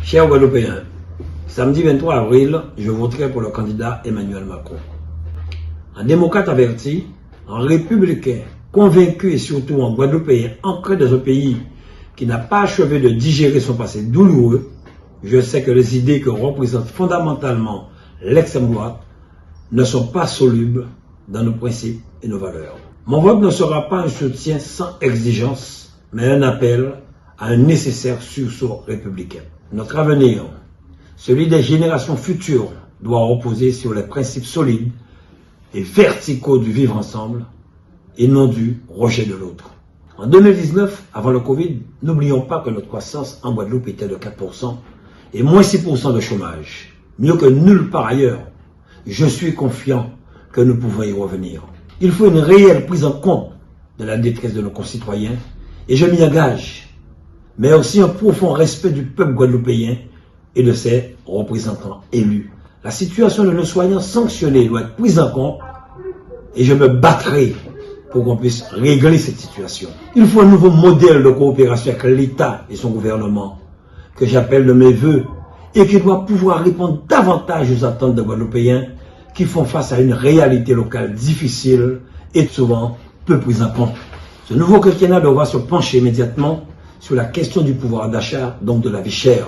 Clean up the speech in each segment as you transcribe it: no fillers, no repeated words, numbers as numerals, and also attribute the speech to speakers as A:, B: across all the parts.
A: Chers Guadeloupéens, samedi 23 avril, je voterai pour le candidat Emmanuel Macron. En démocrate averti, en républicain, convaincu et surtout en Guadeloupéen ancré dans un pays qui n'a pas achevé de digérer son passé douloureux, je sais que les idées que représente fondamentalement l'extrême droite ne sont pas solubles dans nos principes et nos valeurs. Mon vote ne sera pas un soutien sans exigence, mais un appel à un nécessaire sursaut républicain. Notre avenir, celui des générations futures, doit reposer sur les principes solides et verticaux du vivre ensemble et non du rejet de l'autre. En 2019, avant le Covid, n'oublions pas que notre croissance en Guadeloupe était de 4% et moins 6% de chômage. Mieux que nulle part ailleurs, je suis confiant que nous pouvons y revenir. Il faut une réelle prise en compte de la détresse de nos concitoyens et je m'y engage, mais aussi un profond respect du peuple guadeloupéen et de ses représentants élus. La situation de nos soignants sanctionnés doit être prise en compte et je me battrai pour qu'on puisse régler cette situation. Il faut un nouveau modèle de coopération avec l'État et son gouvernement que j'appelle de mes voeux et qui doit pouvoir répondre davantage aux attentes des Guadeloupéens qui font face à une réalité locale difficile et souvent peu prise en compte. Ce nouveau quinquennat devra se pencher immédiatement sur la question du pouvoir d'achat, donc de la vie chère,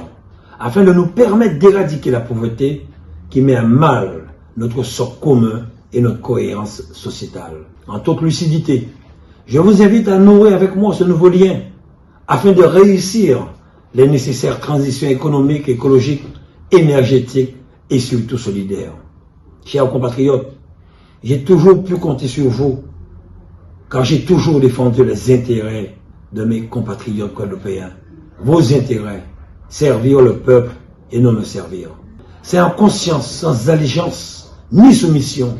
A: afin de nous permettre d'éradiquer la pauvreté qui met à mal notre socle commun et notre cohérence sociétale. En toute lucidité, je vous invite à nouer avec moi ce nouveau lien afin de réussir les nécessaires transitions économiques, écologiques, énergétiques et surtout solidaires. Chers compatriotes, j'ai toujours pu compter sur vous car j'ai toujours défendu les intérêts de mes compatriotes guadeloupéens. Vos intérêts, servir le peuple et non me servir. C'est en conscience, sans allégeance ni soumission,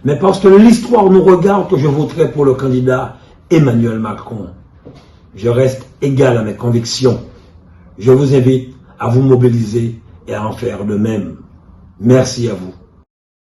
A: mais parce que l'histoire nous regarde que je voterai pour le candidat Emmanuel Macron. Je reste égal à mes convictions. Je vous invite à vous mobiliser et à en faire de même. Merci à vous.